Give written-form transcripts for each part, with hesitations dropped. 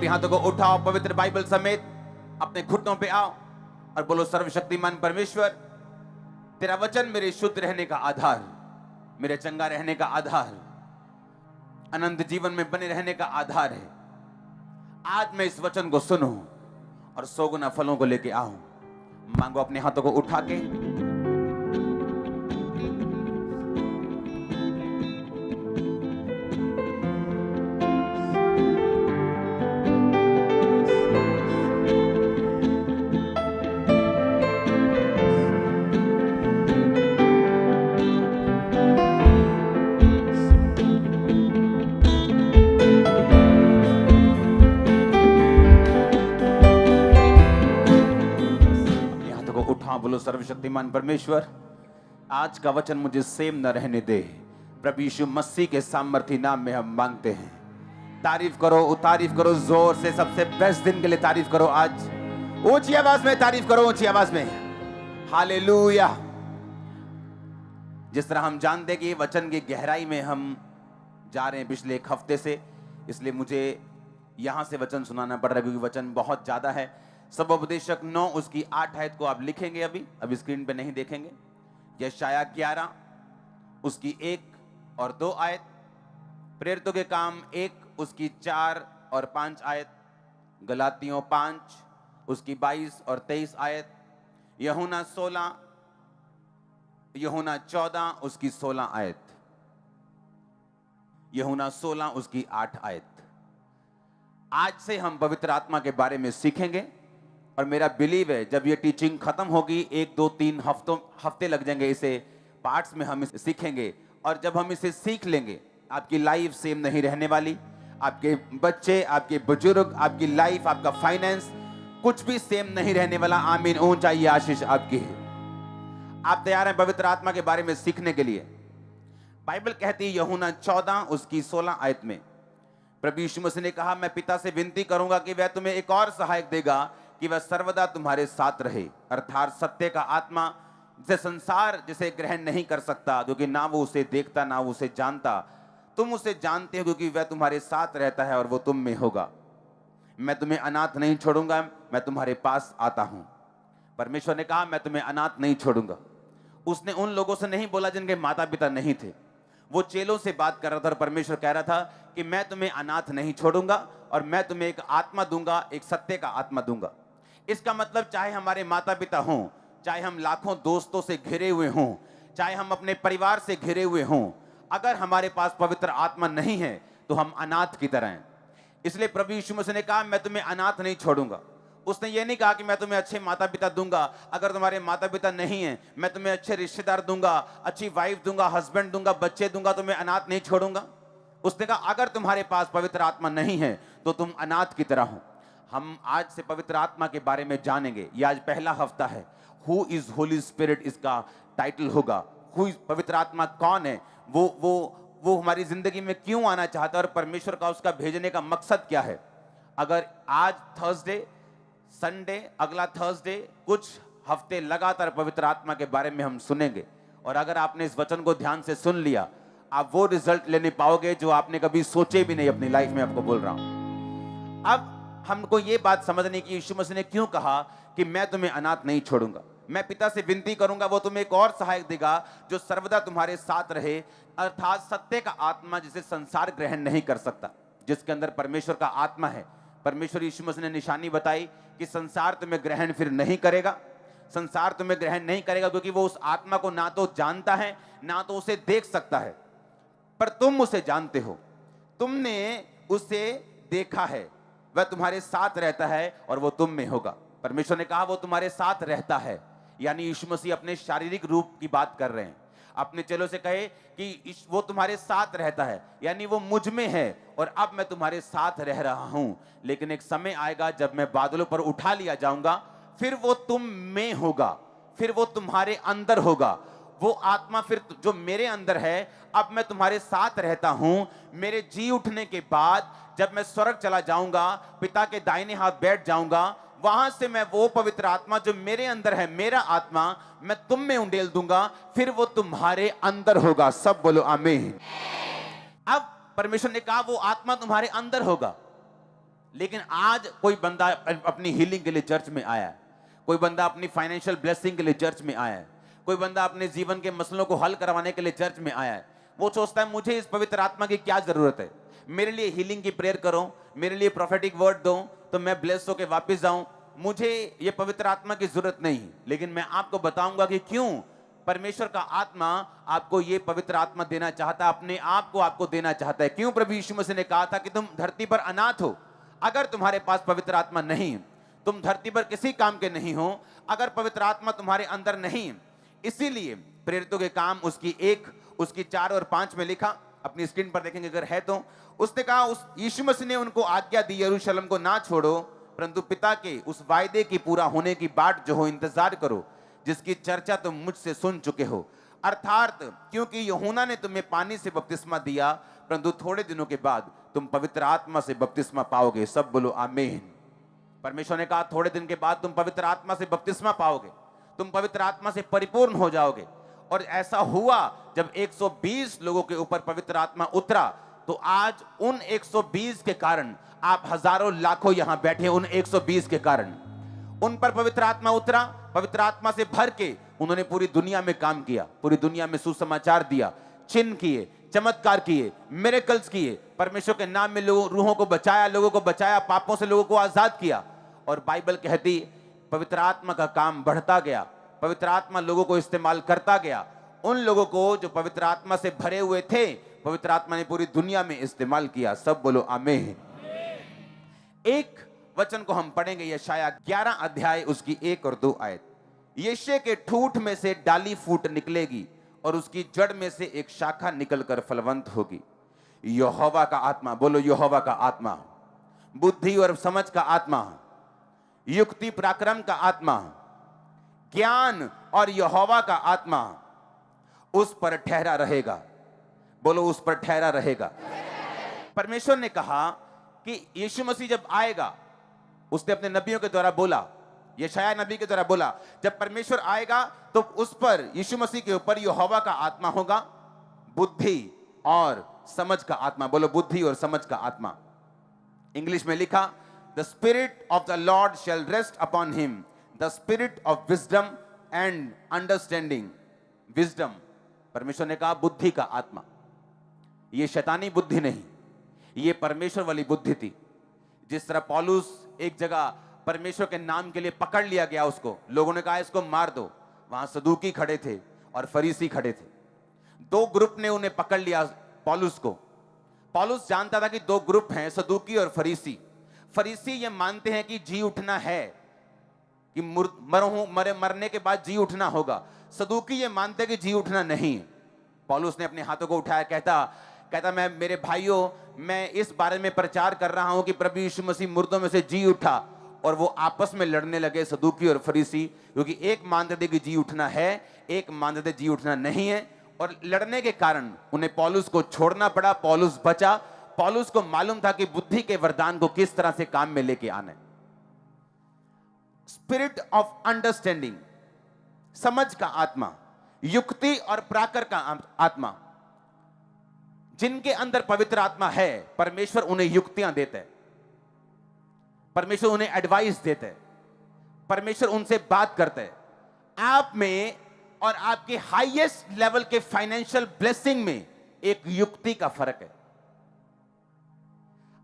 हाथों को उठाओ, पवित्र बाइबल समेत अपने घुटनों पे आओ और बोलो, सर्वशक्तिमान परमेश्वर, तेरा वचन मेरे शुद्ध रहने का आधार, मेरे चंगा रहने का आधार, अनंत जीवन में बने रहने का आधार है। आज मैं इस वचन को सुनूं और 100 गुना फलों को लेके आऊं। मांगो अपने हाथों को उठा के। बोलो, सर्वशक्तिमान परमेश्वर, आज का वचन मुझे सेम न रहने दे। प्रभु यीशु मसीह के सामर्थी नाम में हम मांगते हैं। तारीफ करो, तारीफ करो जोर से, सबसे बेस्ट दिन के लिए तारीफ करो। आज ऊंची आवाज में तारीफ करो, ऊंची आवाज में हालेलुया। जिस तरह हम जानते हैं कि वचन की गहराई में हम जा रहे हैं पिछले एक हफ्ते से, इसलिए मुझे यहां से वचन सुनाना पड़ रहा है क्योंकि वचन बहुत ज्यादा है। सबोपदेशक 9 उसकी 8 आयत को आप लिखेंगे, अभी स्क्रीन पे नहीं देखेंगे। यशाया 11 उसकी 1 और 2 आयत, प्रेरितों के काम 1 उसकी 4 और 5 आयत, गलातियों 5 उसकी 22 और 23 आयत, यूहन्ना 14 उसकी 16 आयत, यूहन्ना 16 उसकी 8 आयत। आज से हम पवित्र आत्मा के बारे में सीखेंगे और मेरा बिलीव है जब ये टीचिंग खत्म होगी, 1 2 3 हफ्ते लग जाएंगे इसे पार्ट्स में हम इसे सीखेंगे। और जब हम इसे सीख लेंगे, आपकी लाइफ सेम नहीं रहने वाली। आपके बच्चे, आपके बुजुर्ग, आपकी लाइफ, आपका फाइनेंस, कुछ भी सेम नहीं रहने वाला। आमीन। ऊंचा ये आशीष आपकी है। आप तैयार हैं पवित्र आत्मा के बारे में सीखने के लिए? बाइबल कहती है यूहन्ना 14 उसकी 16 आयत में, प्रभु यीशु मसीह ने कहा, मैं पिता से विनती करूंगा कि वह तुम्हें एक और सहायक देगा कि वह सर्वदा तुम्हारे साथ रहे, अर्थात सत्य का आत्मा, जिसे संसार जिसे ग्रहण नहीं कर सकता क्योंकि ना वो उसे देखता ना वो उसे जानता। तुम उसे जानते हो क्योंकि वह तुम्हारे साथ रहता है और वो तुम में होगा। मैं तुम्हें अनाथ नहीं छोड़ूंगा, मैं तुम्हारे पास आता हूं। परमेश्वर ने कहा, मैं तुम्हें अनाथ नहीं छोड़ूंगा। उसने उन लोगों से नहीं बोला जिनके माता पिता नहीं थे। वो चेलों से बात कर रहा था और परमेश्वर कह रहा था कि मैं तुम्हें अनाथ नहीं छोड़ूंगा और मैं तुम्हें एक आत्मा दूंगा, एक सत्य का आत्मा दूंगा। इसका मतलब चाहे हमारे माता पिता हों, चाहे हम लाखों दोस्तों से घिरे हुए हों, चाहे हम अपने परिवार से घिरे हुए हों, अगर हमारे पास पवित्र आत्मा नहीं है तो हम अनाथ की तरह हैं। इसलिए प्रभु यीशु मसीह ने कहा, मैं तुम्हें अनाथ नहीं छोड़ूंगा। उसने ये नहीं कहा कि मैं तुम्हें अच्छे माता पिता दूंगा, अगर तुम्हारे माता पिता नहीं है मैं तुम्हें अच्छे रिश्तेदार दूंगा, अच्छी वाइफ दूंगा, हस्बैंड दूंगा, बच्चे दूंगा, तुम्हें अनाथ नहीं छोड़ूंगा। उसने कहा अगर तुम्हारे पास पवित्र आत्मा नहीं है तो तुम अनाथ की तरह हो। हम आज से पवित्र आत्मा के बारे में जानेंगे। ये आज पहला हफ्ता है। हु इज होली स्पिरिट इसका टाइटल होगा। पवित्र आत्मा कौन है, वो हमारी जिंदगी में क्यों आना चाहता है और परमेश्वर का उसका भेजने का मकसद क्या है। अगर आज थर्सडे, संडे, अगला थर्सडे, कुछ हफ्ते लगातार पवित्र आत्मा के बारे में हम सुनेंगे और अगर आपने इस वचन को ध्यान से सुन लिया, आप वो रिजल्ट लेने पाओगे जो आपने कभी सोचे भी नहीं अपनी लाइफ में। आपको बोल रहा हूं, अब हमको ये बात समझने की यीशु मसीह ने क्यों कहा कि मैं तुम्हें अनाथ नहीं छोड़ूंगा, मैं पिता से विनती करूंगा, वो तुम्हें एक और सहायक देगा जो सर्वदा तुम्हारे साथ रहे, अर्थात सत्य का आत्मा जिसे संसार ग्रहण नहीं कर सकता, जिसके अंदर परमेश्वर का आत्मा है। परमेश्वर यीशु मसीह ने निशानी बताई कि संसार तुम्हें ग्रहण फिर नहीं करेगा। संसार तुम्हें ग्रहण नहीं करेगा क्योंकि वो उस आत्मा को ना तो जानता है ना तो उसे देख सकता है, पर तुम उसे जानते हो, तुमने उसे देखा है, वह तुम्हारे साथ रहता है और वो तुम में होगा। परमेश्वर ने कहा वो तुम्हारे साथ रहता है, यानी यीशु मसीह अपने शारीरिक रूप की बात कर रहे हैं। अपने चेलों से कहे कि वो तुम्हारे साथ रहता है, यानी वो मुझ में है और अब मैं तुम्हारे साथ रह रहा हूं। लेकिन एक समय आएगा जब मैं बादलों पर उठा लिया जाऊंगा, फिर वो तुम में होगा, फिर वो तुम्हारे अंदर होगा। वो आत्मा फिर जो मेरे अंदर है, अब मैं तुम्हारे साथ रहता हूं। मेरे जी उठने के बाद जब मैं स्वर्ग चला जाऊंगा, पिता के दाहिने हाथ बैठ जाऊंगा, वहां से मैं वो पवित्र आत्मा जो मेरे अंदर है, मेरा आत्मा, मैं तुम में उंडेल दूंगा, फिर वो तुम्हारे अंदर होगा। सब बोलो आमीन। अब परमेश्वर ने कहा वो आत्मा तुम्हारे अंदर होगा। लेकिन आज कोई बंदा अपनी हीलिंग के लिए चर्च में आया है, कोई बंदा अपनी फाइनेंशियल ब्लेसिंग के लिए चर्च में आया है, कोई बंदा अपने जीवन के मसलों को हल करवाने के लिए चर्च में आया है। वो सोचता है मुझे इस पवित्र आत्मा की क्या जरूरत है, मेरे लिए हीलिंग की प्रेयर करो, मेरे लिए प्रोफेटिक वर्ड दो तो मैं ब्लेस होकर वापस जाऊं, मुझे ये पवित्र आत्मा की जरूरत नहीं। लेकिन मैं आपको बताऊंगा कि क्यों परमेश्वर का आत्मा आपको ये पवित्र आत्मा देना चाहता है, अपने आप को आपको देना चाहता है। क्यों प्रभु यीशु मसीह ने कहा था कि तुम धरती पर अनाथ हो, अगर तुम्हारे पास पवित्र आत्मा नहीं, तुम धरती पर किसी काम के नहीं हो अगर पवित्र आत्मा तुम्हारे अंदर नहीं। इसीलिए प्रेरितों के काम उसकी 4 और 5 में लिखा, अपनी स्क्रीन पर देखेंगे अगर है तो। उसने कहा, उस यीशु मसीह ने उनको आज्ञा दी, यरूशलेम को ना छोड़ो परंतु पिता के उस वायदे की पूरा होने की बाट जो हो इंतजार करो, जिसकी चर्चा तुम मुझसे सुन चुके हो। अर्थात क्योंकि यूहन्ना ने तुम्हें पानी से बपतिस्मा दिया, परंतु थोड़े दिनों के बाद तुम पवित्र आत्मा से बपतिस्मा पाओगे। सब बोलो आमीन। परमेश्वर ने कहा थोड़े दिन के बाद तुम पवित्र आत्मा से बपतिस्मा पाओगे, तुम पवित्र आत्मा से परिपूर्ण हो जाओगे। और ऐसा हुआ जब 120 लोगों के ऊपर पवित्र आत्मा उतरा, तो आज उन 120 के कारण आप हजारों लाखों यहां बैठे, उन 120 के कारण उन पर पवित्र आत्मा उतरा। पवित्र आत्मा से भर के उन्होंने पूरी दुनिया में काम किया, पूरी दुनिया में सुसमाचार दिया, चिन्ह किए, चमत्कार किए, मिरेकल्स किए, परमेश्वर के नाम में रूहों को बचाया, पापों से लोगों को आजाद किया। और बाइबल कहती पवित्र आत्मा का काम बढ़ता गया, पवित्र आत्मा लोगों को इस्तेमाल करता गया। उन लोगों को जो पवित्र आत्मा से भरे हुए थे, पवित्र आत्मा ने पूरी दुनिया में इस्तेमाल किया। सब बोलो आमीन। एक वचन को हम पढ़ेंगे, यशाया 11 अध्याय उसकी 1 और 2 आयत। यिशै के ठूठ में से डाली फूट निकलेगी और उसकी जड़ में से एक शाखा निकलकर फलवंत होगी। यहोवा का आत्मा, बोलो यहोवा का आत्मा, बुद्धि और समझ का आत्मा, युक्ति पराक्रम का आत्मा, ज्ञान और यहोवा का आत्मा उस पर ठहरा रहेगा। बोलो उस पर ठहरा रहेगा। परमेश्वर ने कहा कि यीशु मसीह जब आएगा, उसने अपने नबियों के द्वारा बोला, यशाया नबी के द्वारा बोला, जब परमेश्वर आएगा तो उस पर, यीशु मसीह के ऊपर यहोवा का आत्मा होगा, बुद्धि और समझ का आत्मा। बोलो बुद्धि और समझ का आत्मा। इंग्लिश में लिखा, the spirit of the Lord shall rest upon him, the spirit of wisdom and understanding. Wisdom, परमेश्वर ने कहा बुद्धि का आत्मा। ये शैतानी बुद्धि नहीं, ये परमेश्वर वाली बुद्धि थी। जिस तरह पौलुस एक जगह परमेश्वर के नाम के लिए पकड़ लिया गया, उसको लोगों ने कहा इसको मार दो, वहां सदूकी खड़े थे और फरीसी खड़े थे। 2 ग्रुप ने उन्हें पकड़ लिया पौलुस को। पौलुस जानता था कि 2 ग्रुप हैं, सदूकी और फरीसी। फरीसी ये मानते हैं कि जी उठना है, कि मरने के बाद जी उठना होगा। सदूकी ये मानते हैं कि जी उठना नहीं। पौलुस ने अपने हाथों को उठाया, कहता मैं, मेरे भाइयों, मैं इस बारे में प्रचार कर रहा हूं कि प्रभु यीशु मसीह मुर्दों में से जी उठा। और वो आपस में लड़ने लगे, सदूकी और फरीसी, क्योंकि एक मानते थे कि जी उठना है, एक मानते थे जी उठना नहीं है। और लड़ने के कारण उन्हें पौलुस को छोड़ना पड़ा। पौलुस बचा। पौलुस को मालूम था कि बुद्धि के वरदान को किस तरह से काम में लेके आना है। स्पिरिट ऑफ अंडरस्टैंडिंग, समझ का आत्मा, युक्ति और पराक्रम का आत्मा। जिनके अंदर पवित्र आत्मा है, परमेश्वर उन्हें युक्तियां देता है, परमेश्वर उन्हें एडवाइस देता है, परमेश्वर उनसे बात करता है। आप में और आपके हाईएस्ट लेवल के फाइनेंशियल ब्लेसिंग में एक युक्ति का फर्क है।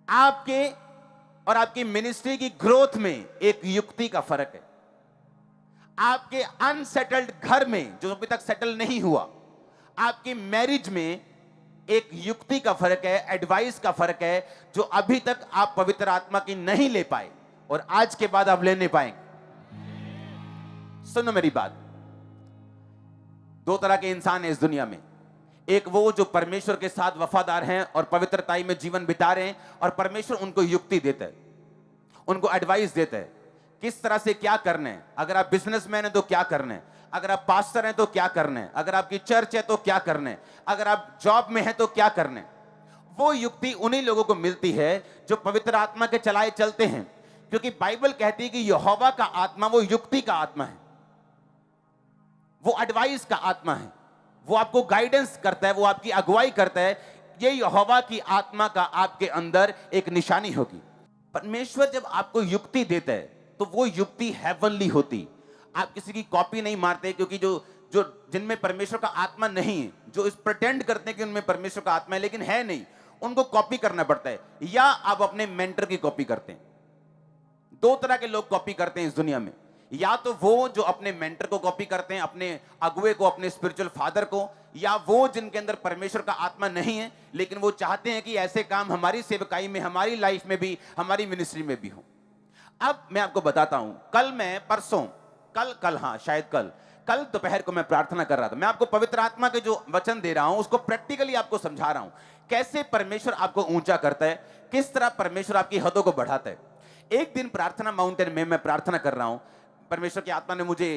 आपके और आपकी मिनिस्ट्री की ग्रोथ में एक युक्ति का फर्क है। आपके अनसेटल्ड घर में, जो अभी तक सेटल नहीं हुआ, आपकी मैरिज में एक युक्ति का फर्क है, एडवाइस का फर्क है, जो अभी तक आप पवित्र आत्मा की नहीं ले पाए और आज के बाद आप लेने पाएंगे। सुनो मेरी बात, 2 तरह के इंसान हैं इस दुनिया में। एक वो जो परमेश्वर के साथ वफादार हैं और पवित्रताई में जीवन बिता रहे हैं, और परमेश्वर उनको युक्ति देता है, उनको एडवाइस देता है किस तरह से क्या करना है। अगर आप बिजनेसमैन हैं तो क्या करना है, अगर आप पास्टर हैं तो क्या करना है, अगर आपकी चर्च है तो क्या करना है, अगर आप जॉब में हैं तो क्या करना है। वो युक्ति उन्हीं लोगों को मिलती है जो पवित्र आत्मा के चलाए चलते हैं, क्योंकि बाइबल कहती है कि यहोवा का आत्मा वो युक्ति का आत्मा है, वो एडवाइस का आत्मा है, वो आपको गाइडेंस करता है, वो आपकी अगुवाई करता है। ये यहोवा की आत्मा का आपके अंदर एक निशानी होगी। परमेश्वर जब आपको युक्ति देता है तो वो युक्ति हेवनली होती। आप किसी की कॉपी नहीं मारते, क्योंकि जो जो जिनमें परमेश्वर का आत्मा नहीं है, जो इस प्रिटेंड करते हैं कि उनमें परमेश्वर का आत्मा है लेकिन है नहीं, उनको कॉपी करना पड़ता है। या आप अपने मेंटर की कॉपी करते हैं। दो तरह के लोग कॉपी करते हैं इस दुनिया में। या तो वो जो अपने मेंटर को कॉपी करते हैं, अपने अगुए को, अपने स्पिरिचुअल फादर को, या वो जिनके अंदर परमेश्वर का आत्मा नहीं है लेकिन वो चाहते हैं कि ऐसे काम हमारी सेवकाई में, हमारी लाइफ में भी, हमारी मिनिस्ट्री में भी हो। अब मैं आपको बताता हूं, कल मैं परसों कल हाँ शायद कल दोपहर को मैं प्रार्थना कर रहा था। मैं आपको पवित्र आत्मा के जो वचन दे रहा हूं उसको प्रैक्टिकली आपको समझा रहा हूं, कैसे परमेश्वर आपको ऊंचा करता है, किस तरह परमेश्वर आपकी हदों को बढ़ाता है। एक दिन प्रार्थना माउंटेन में मैं प्रार्थना कर रहा हूं, परमेश्वर की आत्मा ने मुझे,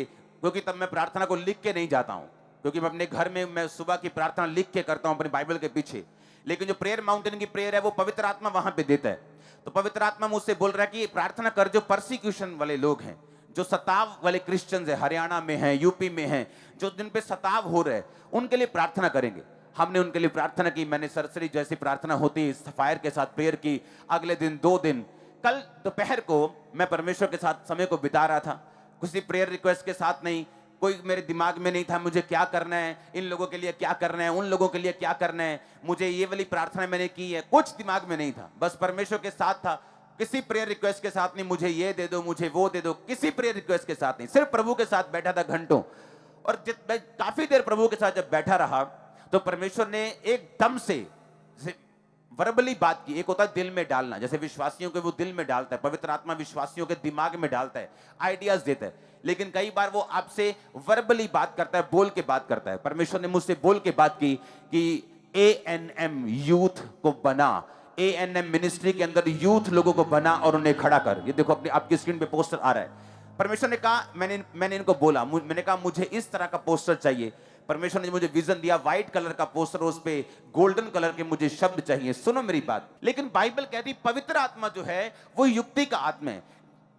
क्योंकि तब मैं प्रार्थना को लिख के नहीं जाता हूं, क्योंकि मैं अपने घर में मैं सुबह की प्रार्थना लिख के करता हूं अपनी बाइबल के पीछे, लेकिन जो प्रेयर माउंटेन की प्रेयर है वो पवित्र आत्मा वहां पे देता है। तो पवित्र आत्मा मुझसे बोल रहा है कि प्रार्थना कर, जो परसिक्यूशन वाले लोग हैं, जो सताव वाले क्रिश्चियंस है, हरियाणा में हैं, यूपी में हैं, जो जिन पे सताव हो रहा है, उनके लिए प्रार्थना करेंगे। हमने उनके लिए प्रार्थना की। मैंने सरसरी जैसी प्रार्थना होती है फायर के साथ प्रेयर की। अगले दिन 2 दिन, कल दोपहर को मैं परमेश्वर के साथ समय को बिता रहा था, किसी प्रेयर रिक्वेस्ट के साथ नहीं, कोई मेरे दिमाग में नहीं था मुझे क्या करना है, इन लोगों के लिए क्या करना है, उन लोगों के लिए क्या करना है, मुझे ये वाली प्रार्थना मैंने की है, कुछ दिमाग में नहीं था, बस परमेश्वर के साथ था। किसी प्रेयर रिक्वेस्ट के साथ नहीं, मुझे ये दे दो, मुझे वो दे दो, किसी प्रेयर रिक्वेस्ट के साथ नहीं, सिर्फ प्रभु के साथ बैठा था घंटों। और काफी देर प्रभु के साथ जब बैठा रहा तो परमेश्वर ने एकदम से वर्बली बात की। एक होता है दिल में डालना, जैसे विश्वासियों के वो दिल में डालता है, पवित्र आत्मा विश्वासियों के दिमाग में डालता है, आइडियाज देता है, लेकिन कई बार वो आपसे वर्बली बात करता है, बोल के बात करता है। परमेश्वर ने मुझसे बोल के बात की कि ANM यूथ को बना, ANM मिनिस्ट्री के अंदर यूथ लोगों को बना और उन्हें खड़ा कर। ये देखो अपनी आपकी स्क्रीन पे पोस्टर आ रहा है। परमेश्वर ने कहा, मैंने इनको बोला, मैंने कहा मुझे इस तरह का पोस्टर चाहिए। परमेश्वर ने मुझे विजन दिया, व्हाइट कलर का पोस्टर, उस पे गोल्डन कलर के मुझे शब्द चाहिए। सुनो मेरी बात, लेकिन बाइबल कहती पवित्र आत्मा जो है वो युक्ति का आत्मा है।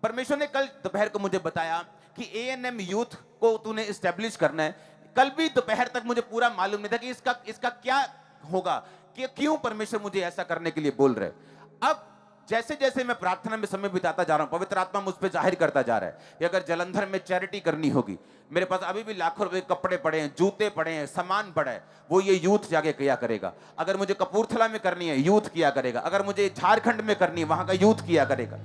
परमेश्वर ने कल दोपहर को मुझे बताया कि ANM यूथ को तूने एस्टेब्लिश करना है। कल भी दोपहर तक मुझे पूरा मालूम नहीं था कि इसका क्या होगा, कि क्यों परमेश्वर मुझे ऐसा करने के लिए बोल रहे। अब जैसे जैसे मैं प्रार्थना में समय बिताता जा रहा हूं, पवित्र आत्मा मुझ पे जाहिर करता जा रहा है कि अगर जलंधर में चैरिटी करनी होगी, मेरे पास अभी भी लाखों रुपए कपड़े पड़े हैं, जूते पड़े हैं, सामान पड़ा है, वो ये यूथ जाके किया करेगा। अगर मुझे कपूरथला में करनी है, यूथ किया करेगा। अगर मुझे झारखंड में करनी है, वहां का यूथ किया करेगा।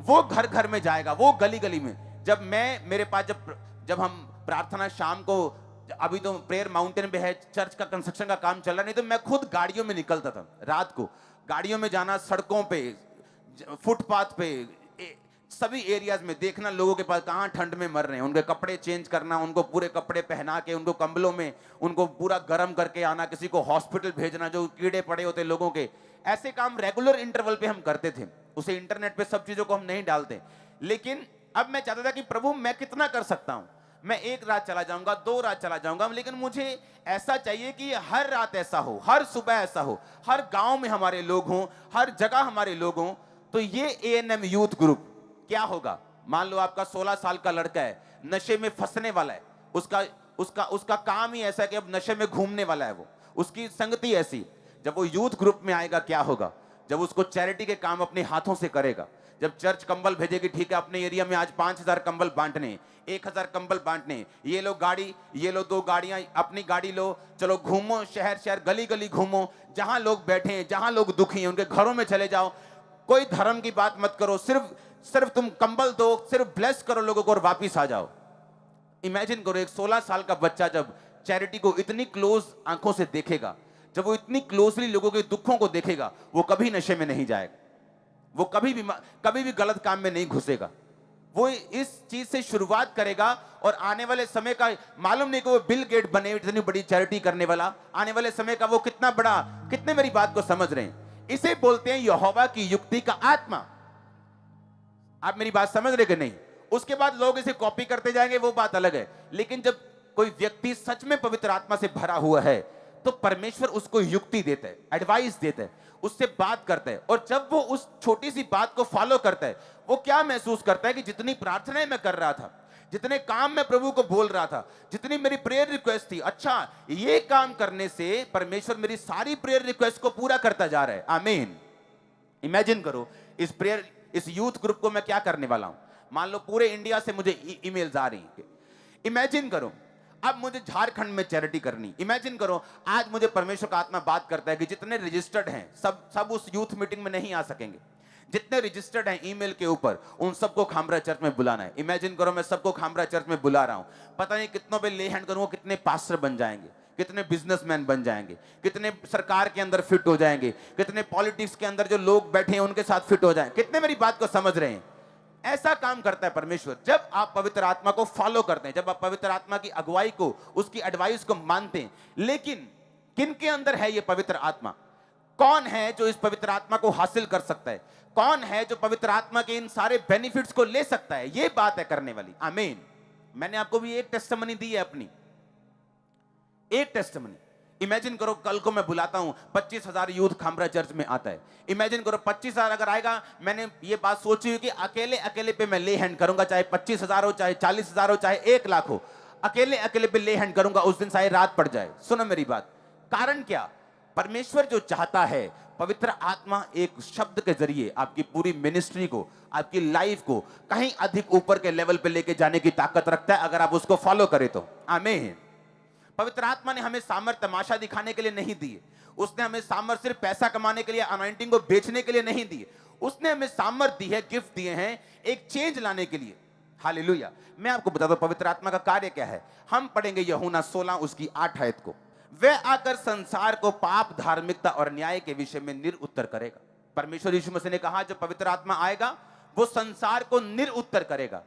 वो घर घर में जाएगा, वो गली गली में। जब मैं मेरे पास जब हम प्रार्थना शाम को, अभी तो प्रेयर माउंटेन पे है, चर्च का कंस्ट्रक्शन का काम चल रहा, नहीं तो मैं खुद गाड़ियों में निकलता था रात को, गाड़ियों में जाना, सड़कों पे, फुटपाथ पे, सभी एरियाज में देखना लोगों के पास कहां ठंड में मर रहे हैं, उनके कपड़े चेंज करना, उनको पूरे कपड़े पहना के, उनको कंबलों में उनको पूरा गर्म करके आना, किसी को हॉस्पिटल भेजना जो कीड़े पड़े होते लोगों के। ऐसे काम रेगुलर इंटरवल पे हम करते थे। उसे इंटरनेट पे सब चीजों को हम नहीं डालते, लेकिन अब मैं चाहता था कि प्रभु मैं कितना कर सकता हूं। मैं 1 रात चला जाऊंगा, 2 रात चला जाऊंगा, लेकिन मुझे ऐसा चाहिए कि हर रात ऐसा हो, हर सुबह ऐसा हो, हर गांव में हमारे लोग हों, हर जगह हमारे लोग हों। तो ये ANM यूथ ग्रुप क्या होगा? मान लो आपका 16 साल का लड़का है, नशे में फंसने वाला है, उसका काम ही ऐसा है कि अब नशे में घूमने वाला है, वो उसकी संगति ऐसी। जब वो यूथ ग्रुप में आएगा क्या होगा? जब उसको चैरिटी के काम अपने हाथों से करेगा, जब चर्च कंबल भेजेगी, ठीक है अपने एरिया में आज 5000 कंबल बांटने, 1000 कंबल बांटने, ये लो गाड़ी, ये लो 2 गाड़ियां, अपनी गाड़ी लो, चलो घूमो, शहर शहर गली गली घूमो, जहां लोग बैठे हैं, जहां लोग दुखी हैं उनके घरों में चले जाओ। कोई धर्म की बात मत करो, सिर्फ तुम कंबल दो, सिर्फ ब्लेस करो लोगों को और वापिस आ जाओ। इमेजिन करो एक 16 साल का बच्चा जब चैरिटी को इतनी क्लोज आंखों से देखेगा, जब वो इतनी क्लोजली लोगों के दुखों को देखेगा, वो कभी नशे में नहीं जाएगा, वो कभी भी गलत काम में नहीं घुसेगा। वो इस चीज से शुरुआत करेगा और आने वाले समय का मालूम नहीं कि वो बिल गेट बने इतनी बड़ी चैरिटी करने वाला, आने वाले समय का वो कितना बड़ा, कितने मेरी बात को समझ रहे हैं? इसे बोलते हैं यहोवा की युक्ति का आत्मा। आप मेरी बात समझ रहे कि नहीं? उसके बाद लोग इसे कॉपी करते जाएंगे, वो बात अलग है, लेकिन जब कोई व्यक्ति सच में पवित्र आत्मा से भरा हुआ है तो परमेश्वर उसको युक्ति देता है, एडवाइस देता है, उससे बात करता है। और जब वो उस छोटी सी बात को फॉलो करता है, वो क्या महसूस करता है कि जितनी प्रार्थनाएं मैं कर रहा था, जितने काम मैं प्रभु को बोल रहा था, जितनी मेरी प्रेयर रिक्वेस्ट थी, अच्छा ये काम करने से परमेश्वर मेरी सारी प्रेयर रिक्वेस्ट को पूरा करता जा रहा है। आमीन। इमेजिन करो इस प्रेयर इस यूथ ग्रुप को मैं क्या करने वाला हूं। मान लो पूरे इंडिया से मुझे ईमेल्स आ रही हैं। इमेजिन करो अब मुझे झारखंड में चैरिटी करनी। इमेजिन करो आज मुझे परमेश्वर का आत्मा बात करता है कि जितने रजिस्टर्ड हैं सब उस यूथ मीटिंग में नहीं आ सकेंगे। जितने रजिस्टर्ड हैं ईमेल के ऊपर उन सबको खामरा चर्च में बुलाना है। इमेजिन करो मैं सबको खामरा चर्च में बुला रहा हूं, पता नहीं कितनों पे ले हैंड करूंगा, कितने पास्टर बन जाएंगे, कितने बिजनेसमैन बन जाएंगे, कितने सरकार के अंदर फिट हो जाएंगे, कितने पॉलिटिक्स के अंदर जो लोग बैठे हैं उनके साथ फिट हो जाएंगे। कितने मेरी बात को समझ रहे हैं? ऐसा काम करता है परमेश्वर। जब आप पवित्र आत्मा को फॉलो करते हैं, जब आप पवित्र आत्मा की अगुवाई को, उसकी एडवाइस को मानते हैं। लेकिन किन के अंदर है ये पवित्र आत्मा? कौन है जो इस पवित्र आत्मा को हासिल कर सकता है? कौन है जो पवित्र आत्मा के इन सारे बेनिफिट्स को ले सकता है? ये बात है करने वाली। आमीन। मैंने आपको भी एक टेस्टिमनी दी है, अपनी एक टेस्टिमनी। इमेजिन करो कल को मैं बुलाता हूं 25,000 यूथ खामरा चर्च में आता है। इमेजिन करो 25,000 अगर आएगा, मैंने ये बात सोची हुई कि अकेले अकेले पे मैं ले हैंड करूंगा, चाहे 25,000 हो, चाहे 40,000 हो, चाहे 1 लाख हो, अकेले अकेले पे ले हैंड करूंगा। उस दिन शायद रात पड़ जाए। सुनो मेरी बात, कारण क्या? परमेश्वर जो चाहता है, पवित्र आत्मा एक शब्द के जरिए आपकी पूरी मिनिस्ट्री को, आपकी लाइफ को कहीं अधिक ऊपर के लेवल पे लेके जाने की ताकत रखता है, अगर आप उसको फॉलो करें तो। आमीन। पवित्र आत्मा ने हमें सामर्थ्य तमाशा दिखाने के लिए नहीं दी। उसने हमें सामर्थ्य सिर्फ पैसा कमाने के लिए, अनॉइंटिंग को बेचने के लिए नहीं दी। उसने हमें सामर्थ्य दी है, गिफ्ट दिए हैं एक चेंज लाने के लिए। हालेलुया। मैं आपको बता दूं पवित्र आत्मा का कार्य क्या है। हम पढ़ेंगे यूहन्ना 16 उसकी 8 आयत को। वह आकर संसार को पाप, धार्मिकता और न्याय के विषय में निरुत्तर करेगा। परमेश्वर यीशु मसीह ने कहा जब पवित्र आत्मा आएगा वो संसार को निरुत्तर करेगा।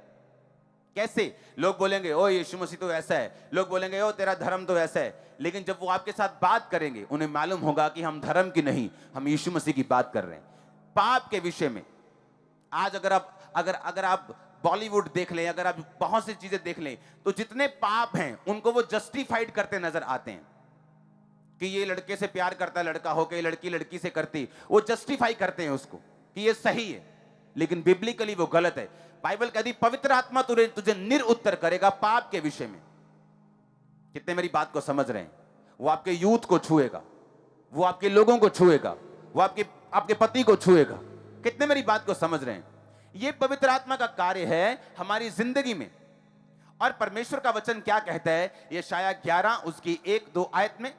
कैसे? लोग बोलेंगे ओ यीशु मसीह तो ऐसा है, लोग बोलेंगे ओ तेरा धर्म तो ऐसा है, लेकिन जब वो आपके साथ बात करेंगे उन्हें मालूम होगा कि हम धर्म की नहीं, हम यीशु मसीह की बात कर रहे हैं। पाप के विषय में आज अगर आप बॉलीवुड देख लें, अगर आप बहुत सी चीजें देख लें, तो जितने पाप हैं उनको वो जस्टिफाइड करते नजर आते हैं कि ये लड़के से प्यार करता है लड़का होके, लड़की लड़की से करती, वो जस्टिफाई करते हैं उसको कि ये सही है, लेकिन बिब्लिकली वो गलत है। बाइबल कहती पवित्र आत्मा तुझे निरुत्तर करेगा पाप के विषय में। कितने मेरी बात को समझ रहे हैं? वो आपके यूथ को छुएगा, वो आपके लोगों को छुएगा, वो आपके पति को छुएगा। कितने मेरी बात को समझ रहे हैं? ये पवित्र आत्मा का कार्य है हमारी जिंदगी में। और परमेश्वर का वचन क्या कहता है? यशायाह 11 उसकी 1-2 आयत में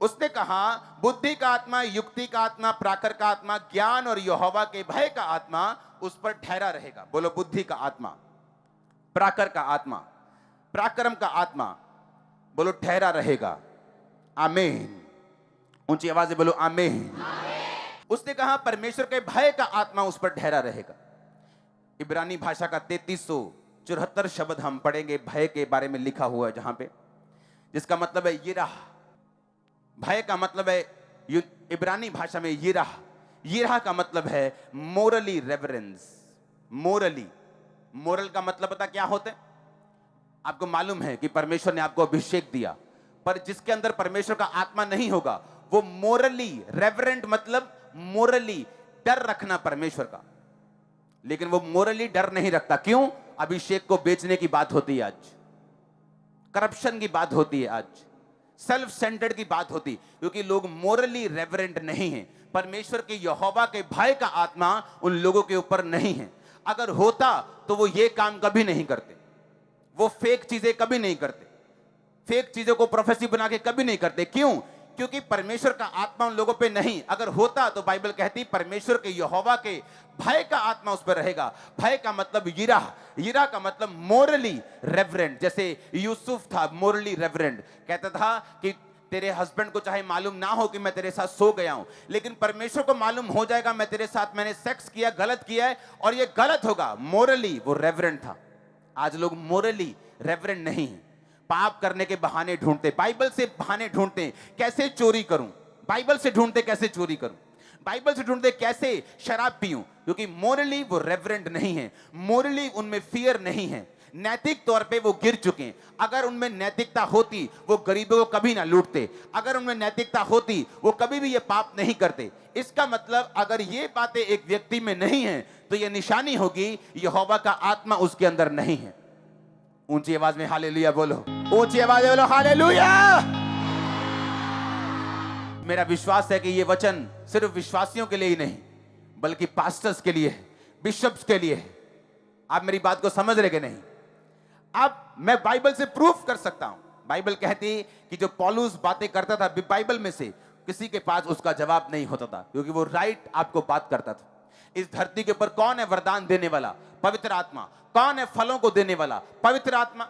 उसने कहा बुद्धि का आत्मा, युक्ति का आत्मा, प्राकर का आत्मा, ज्ञान और यहोवा के भय का आत्मा उस पर ठहरा रहेगा। बोलो बुद्धि का आत्मा, प्राकर का आत्मा, पराक्रम का आत्मा, बोलो ठहरा रहेगा। आमीन। ऊंची आवाज से बोलो आमीन। उसने कहा परमेश्वर के भय का आत्मा उस पर ठहरा रहेगा। इब्रानी भाषा का 3374 शब्द हम पढ़ेंगे भय के बारे में लिखा हुआ है, जहां पे जिसका मतलब है यिराह। भय का मतलब है इब्रानी भाषा में यिराह। यिराह का मतलब है मोरली रेवरेंस। मोरल का मतलब पता क्या होता है? आपको मालूम है कि परमेश्वर ने आपको अभिषेक दिया, पर जिसके अंदर परमेश्वर का आत्मा नहीं होगा वो मोरली रेवरेंट, मतलब मोरली डर रखना परमेश्वर का, लेकिन वो मोरली डर नहीं रखता। क्यों? अभिषेक को बेचने की बात होती है आज, करप्शन की बात होती है आज, सेल्फ सेंटर्ड की बात होती, क्योंकि लोग मोरली रेवरेंट नहीं हैं। परमेश्वर के यहोवा के भय का आत्मा उन लोगों के ऊपर नहीं है। अगर होता तो वो ये काम कभी नहीं करते, वो फेक चीजें कभी नहीं करते, फेक चीजों को प्रोफेसी बना के कभी नहीं करते। क्यों? क्योंकि परमेश्वर का आत्मा उन लोगों पे नहीं। अगर होता तो बाइबल कहती परमेश्वर के यहोवा के भय का आत्मा उस पर रहेगा। भय का मतलब यिराह, यिराह का मतलब मोरली रेवरेंट। जैसे यूसुफ था मोरली रेवरेंट, कहता था कि तेरे हस्बैंड को चाहे मालूम ना हो कि मैं तेरे साथ सो गया हूं, लेकिन परमेश्वर को मालूम हो जाएगा मैं तेरे साथ मैंने सेक्स किया, गलत किया है और ये गलत होगा। मोरली वो रेवरेंट था। आज लोग मोरली रेवरेंट नहीं है, पाप करने के बहाने ढूंढते, बाइबल से बहाने ढूंढते कैसे चोरी करूं, बाइबल से ढूंढते कैसे चोरी करूं, बाइबल से ढूंढते कैसे शराब पीऊं, क्योंकि मोरली वो रेवरेंट नहीं है। मोरली उनमें फियर नहीं है, नैतिक तौर पे वो गिर चुके हैं। अगर उनमें नैतिकता होती वो गरीबों को कभी ना लूटते, अगर उनमें नैतिकता होती वो कभी भी ये पाप नहीं करते। इसका मतलब अगर ये बातें एक व्यक्ति में नहीं है तो ये निशानी होगी यहोवा का आत्मा उसके अंदर नहीं है। ऊंची आवाज में हालेलुया बोलो, ऊंची आवाज में बोलो हालेलुया। मेरा विश्वास है कि ये वचन सिर्फ विश्वासियों के लिए ही नहीं बल्कि पास्टर्स के लिए है, बिशप्स के लिए है। आप मेरी बात को समझ रहे कि नहीं? अब मैं बाइबल से प्रूफ कर सकता हूं। बाइबल कहती कि जो पौलुस बातें करता था बाइबल में से, किसी के पास उसका जवाब नहीं होता था, क्योंकि वो राइट आपको बात करता था। इस धरती के ऊपर कौन है वरदान देने वाला? पवित्र आत्मा। कौन है फलों को देने वाला? पवित्र आत्मा।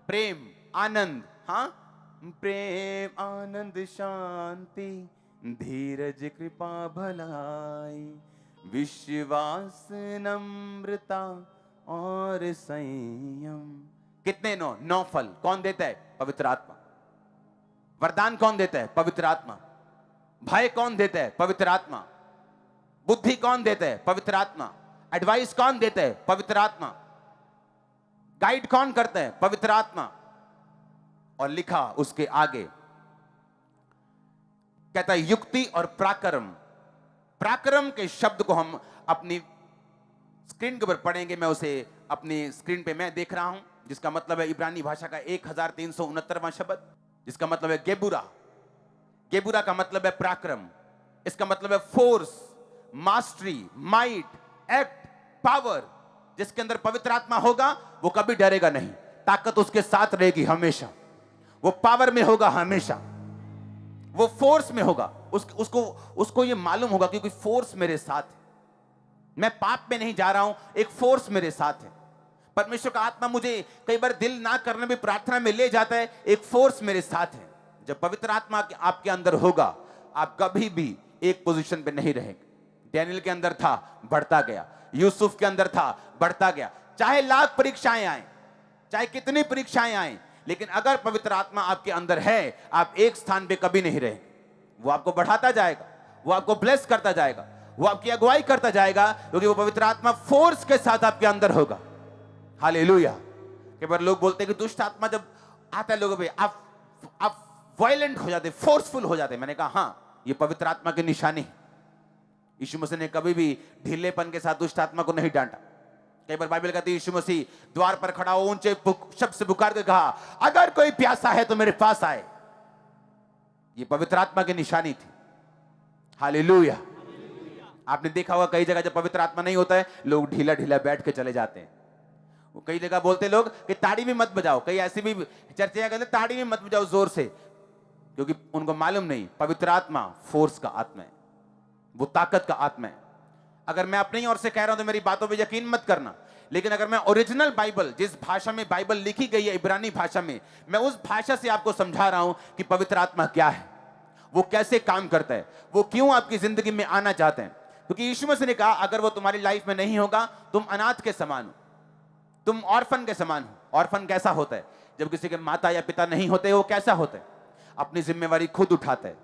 प्रेम, आनंद, हाँ, प्रेम, आनंद, शांति, धीरज, कृपा, भलाई, विश्वास, नम्रता और संयम। कितने? 9 फल। कौन देता है? पवित्र आत्मा। वरदान कौन देता है? पवित्र आत्मा। भय कौन देता है? पवित्र आत्मा। बुद्धि कौन देता है? पवित्र आत्मा। एडवाइस कौन देता है? पवित्र आत्मा। गाइड कौन करता है? पवित्र आत्मा। और लिखा उसके आगे, कहता है युक्ति और पराक्रम। पराक्रम के शब्द को हम अपनी स्क्रीन के ऊपर पढ़ेंगे। मैं उसे अपनी स्क्रीन पे मैं देख रहा हूं, जिसका मतलब है इब्रानी भाषा का 1369वां शब्द, जिसका मतलब है गेबुरा। गेबुरा का मतलब है पराक्रम। इसका मतलब है force, mastery, might, act, power. जिसके अंदर पवित्र आत्मा होगा वो कभी डरेगा नहीं। ताकत उसके साथ रहेगी हमेशा। वो पावर में होगा हमेशा। वो फोर्स में होगा। उसको ये मालूम होगा क्योंकि फोर्स मेरे साथ है। मैं पाप में नहीं जा रहा हूं, एक फोर्स मेरे साथ है। परमेश्वर का आत्मा मुझे कई बार दिल ना करने में प्रार्थना में ले जाता है, एक फोर्स मेरे साथ है। जब पवित्र आत्मा आपके अंदर होगा, आप कभी भी एक पोजीशन पे नहीं रहेंगे। डैनियल के अंदर था, बढ़ता गया। यूसुफ के अंदर था, बढ़ता गया। चाहे लाख परीक्षाएं आए, चाहे कितनी परीक्षाएं आए, लेकिन अगर पवित्र आत्मा आपके अंदर है, आप एक स्थान पे कभी नहीं रहेंगे। वो आपको बढ़ाता जाएगा, वो आपको ब्लेस करता जाएगा, वो आपकी अगुवाई करता जाएगा, क्योंकि वो पवित्र आत्मा फोर्स के साथ आपके अंदर होगा। हालेलुया। कई बार लोग बोलते हैं कि दुष्ट आत्मा जब आता है लोगों पे, आप वायलेंट हो जाते, फोर्सफुल हो जाते। मैंने कहा हां, ये पवित्र आत्मा की निशानी है। यीशु मसीह ने कभी भी ढीलेपन के साथ दुष्ट आत्मा को नहीं डांटा। कई बार बाइबल कहती है यीशु मसीह द्वार पर खड़ा हो ऊंचे शब्द से पुकार कर कहा, अगर कोई प्यासा है तो मेरे पास आए। ये पवित्र आत्मा की निशानी थी। हालेलुया। आपने देखा होगा कई जगह जब पवित्र आत्मा नहीं होता है, लोग ढीला ढीला बैठ के चले जाते हैं। वो कई जगह बोलते लोग कि ताड़ी भी मत बजाओ। कई ऐसी भी चर्चाएं कहते ताड़ी भी मत बजाओ जोर से, क्योंकि उनको मालूम नहीं पवित्र आत्मा फोर्स का आत्मा है, वो ताकत का आत्मा है। अगर मैं अपनी ओर से कह रहा हूं तो मेरी बातों पे यकीन मत करना, लेकिन अगर मैं ओरिजिनल बाइबल, जिस भाषा में बाइबल लिखी गई है, इब्रानी भाषा में, मैं उस भाषा से आपको समझा रहा हूं कि पवित्र आत्मा क्या है, वो कैसे काम करता है, वो क्यों आपकी जिंदगी में आना चाहते हैं। क्योंकि यीशु मसीह ने कहा अगर वो तुम्हारी लाइफ में नहीं होगा, तुम अनाथ के समान हो, तुम ऑर्फन के समान हो। ऑर्फन कैसा होता है? जब किसी के माता या पिता नहीं होते, वो कैसा होता है? अपनी जिम्मेवारी खुद उठाता है।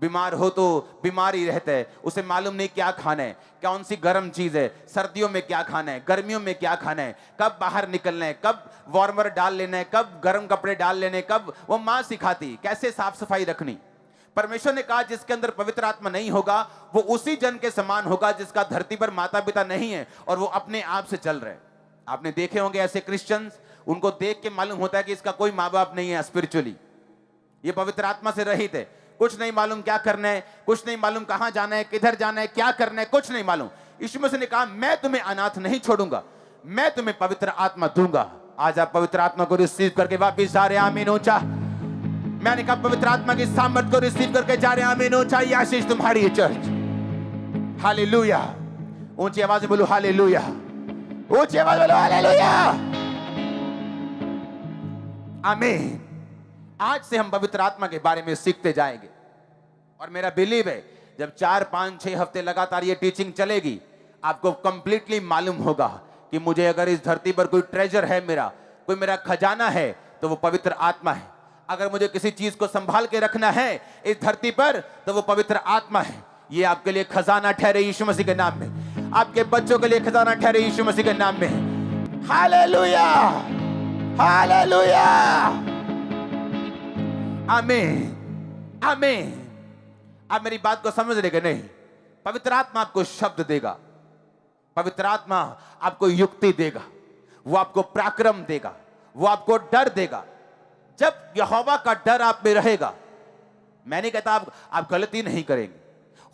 बीमार हो तो बीमार ही रहता है, उसे मालूम नहीं क्या खाना है, कौन सी गर्म चीज है, सर्दियों में क्या खाना है, गर्मियों में क्या खाना है, कब बाहर निकलना है, कब वार्मर डाल लेना है, कब गर्म कपड़े डाल लेने, कब वो मां सिखाती कैसे साफ सफाई रखनी। परमेश्वर ने कहा जिसके अंदर पवित्र आत्मा नहीं होगा, वो उसी जन के समान होगा जिसका धरती पर माता पिता नहीं है और वो अपने आप से चल रहे हैं। आपने देखे होंगे ऐसे क्रिश्चियंस, उनको देख के मालूम होता है कि इसका कोई माँ बाप नहीं है स्पिरिचुअली, ये पवित्र आत्मा से रहित है। कुछ नहीं मालूम क्या करना है, कुछ नहीं मालूम कहां जाना है, किधर जाना है, क्या करना है, कुछ नहीं मालूम। यीशु मसीह ने कहा मैं तुम्हें अनाथ नहीं छोड़ूंगा, मैं तुम्हें पवित्र आत्मा दूंगा। आज आप पवित्र आत्मा को रिसीव करके वापिस जा रहे हैं, आमीन ऊंचा। मैंने कहा पवित्र आत्मा की सामर्थ को रिसीव करके जा रहे हैं, आमीन ऊंचा। ये आशीष तुम्हारी है चर्च। हालेलुया। ऊंची आवाज में बोलो हालेलुया, ऊंची आवाज बोलो हालेलुया, आमीन। आज से हम पवित्र आत्मा के बारे में सीखते जाएंगे और मेरा बिलीव है जब 4, 5, 6 हफ्ते लगातार ये टीचिंग चलेगी, आपको कंप्लीटली मालूम होगा कि मुझे अगर इस धरती पर कोई ट्रेजर है, कोई मेरा खजाना है, तो वो पवित्र आत्मा है। अगर मुझे किसी चीज को संभाल के रखना है इस धरती पर, तो वो पवित्र आत्मा है। ये आपके लिए खजाना ठहरे यीशु मसीह के नाम में, आपके बच्चों के लिए खजाना ठहरे यीशु मसीह के नाम में। हालेलुया, हालेलुया, आमीन, आमीन। आप मेरी बात को समझ रहे कि नहीं? पवित्र आत्मा आपको शब्द देगा, पवित्र आत्मा आपको युक्ति देगा, वो आपको पराक्रम देगा, वो आपको डर देगा। जब यहोवा का डर आप में रहेगा, मैं नहीं कहता आप गलती नहीं करेंगे,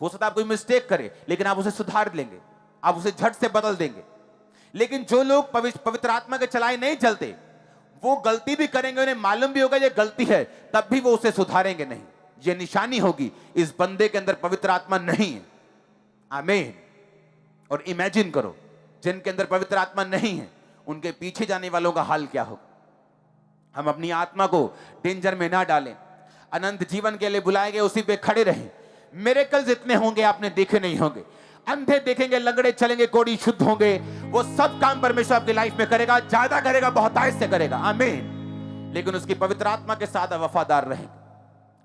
हो सकता है आप कोई मिस्टेक करें, लेकिन आप उसे सुधार लेंगे, आप उसे झट से बदल देंगे। लेकिन जो लोग पवित्र आत्मा के चलाए नहीं चलते, वो गलती भी करेंगे, उन्हें मालूम भी होगा ये गलती है, तब भी वो उसे सुधारेंगे नहीं। ये निशानी होगी इस बंदे के अंदर पवित्र आत्मा नहीं है। आमीन। और इमेजिन करो, जिनके अंदर पवित्र आत्मा नहीं है उनके पीछे जाने वालों का हाल क्या होगा। हम अपनी आत्मा को डेंजर में ना डालें, अनंत जीवन के लिए बुलाए गए उसी पे खड़े रहें। मिरेकल्स इतने होंगे आपने देखे नहीं होंगे। अंधे देखेंगे, लंगड़े चलेंगे, कोढ़ी शुद्ध होंगे। वो सब काम परमेश्वर आपकी लाइफ में करेगा, ज्यादा करेगा, बहुतायत से करेगा। आमीन। लेकिन उसकी पवित्र आत्मा के साथ वफादार रहेंगे।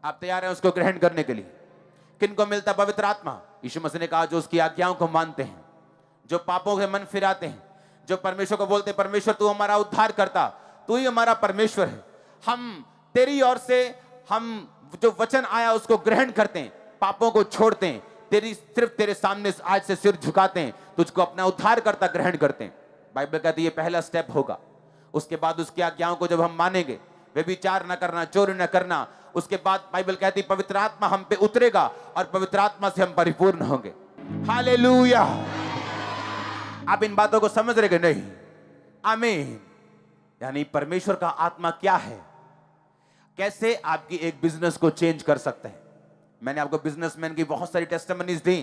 आप तैयार हैं उसको ग्रहण करने के लिए? किनको मिलता पवित्र आत्मा? यीशु मसीह ने कहा, जो उसकी आज्ञाओं को मानते हैं, जो पापों से मन फिराते हैं, जो परमेश्वर को बोलते, परमेश्वर तू हमारा उद्धार करता, तू ही हमारा परमेश्वर है, हम तेरी ओर से हम जो वचन आया उसको ग्रहण करते हैं, पापों को छोड़ते हैं, सिर्फ तेरे सामने आज से सिर झुकाते हैं, तुझको अपना उद्धार करता ग्रहण करते हैं। बाइबल कहती है ये पहला स्टेप होगा। उसके बाद उसकी आज्ञाओं को जब हम मानेंगे, व्यभिचार न करना, चोरी न करना, उसके बाद बाइबल कहती है पवित्र आत्मा हम पे उतरेगा और पवित्र आत्मा से हम परिपूर्ण होंगे। हालेलुया। आप इन बातों को समझ रहे कि नहीं? आमीन। यानी परमेश्वर का आत्मा क्या है, कैसे आपकी एक बिजनेस को चेंज कर सकते हैं। मैंने आपको बिजनेसमैन की बहुत सारी टेस्टिमनीज दी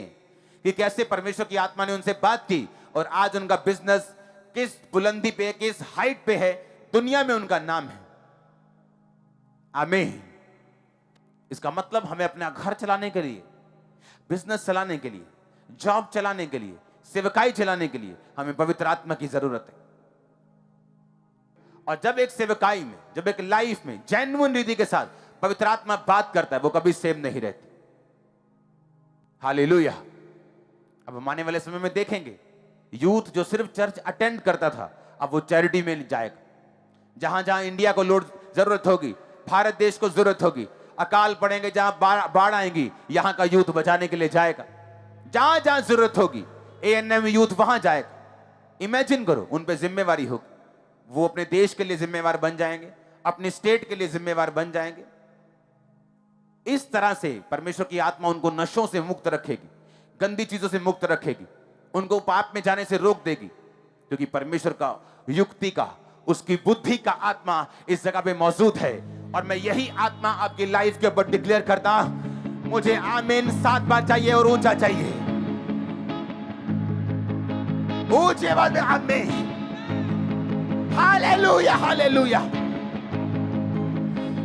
कि कैसे परमेश्वर की आत्मा ने उनसे बात की और आज उनका बिजनेस किस बुलंदी पे, किस हाइट पे है, दुनिया में उनका नाम है। आमीन। इसका मतलब हमें अपना घर चलाने के लिए, बिजनेस चलाने के लिए, जॉब चलाने के लिए, सेवकाई चलाने के लिए हमें पवित्र आत्मा की जरूरत है। और जब एक सेवकाई में, जब एक लाइफ में जेन्युइन रीति के साथ पवित्र आत्मा बात करता है, वो कभी सेम नहीं रहती। हालेलुया। अब हम आने वाले समय में देखेंगे यूथ जो सिर्फ चर्च अटेंड करता था, अब वो चैरिटी में जाएगा। जहां जहां इंडिया को लोड जरूरत होगी, भारत देश को जरूरत होगी, अकाल पड़ेंगे, जहां बाढ़ आएंगी, यहां का यूथ बचाने के लिए जाएगा। जहां जहां जरूरत होगी ANM यूथ वहां जाएगा। इमेजिन करो, उन पे जिम्मेवारी होगी, वो अपने देश के लिए जिम्मेवार बन जाएंगे, अपने स्टेट के लिए जिम्मेवार बन जाएंगे। इस तरह से परमेश्वर की आत्मा उनको नशों से मुक्त रखेगी, गंदी चीजों से मुक्त रखेगी, उनको पाप में जाने से रोक देगी, क्योंकि परमेश्वर का युक्ति का, उसकी बुद्धि का आत्मा इस जगह पे मौजूद है। और मैं यही आत्मा आपकी लाइफ के ऊपर डिक्लेयर करता, मुझे आमीन 7 बार चाहिए और ऊंचा चाहिए, ऊंची आवाज में आमीन। Hallelujah, hallelujah.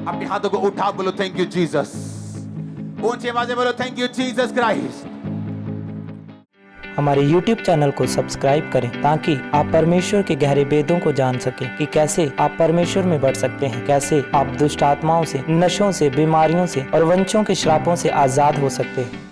अपने हाथों को उठा बोलो थैंक यू जीसस। ऊंची आवाज में बोलो थैंक यू जीसस क्राइस्ट। हमारे YouTube चैनल को सब्सक्राइब करें ताकि आप परमेश्वर के गहरे भेदों को जान सकें कि कैसे आप परमेश्वर में बढ़ सकते हैं, कैसे आप दुष्ट आत्माओं से, नशों से, बीमारियों से और वंशों के श्रापों से आजाद हो सकते हैं।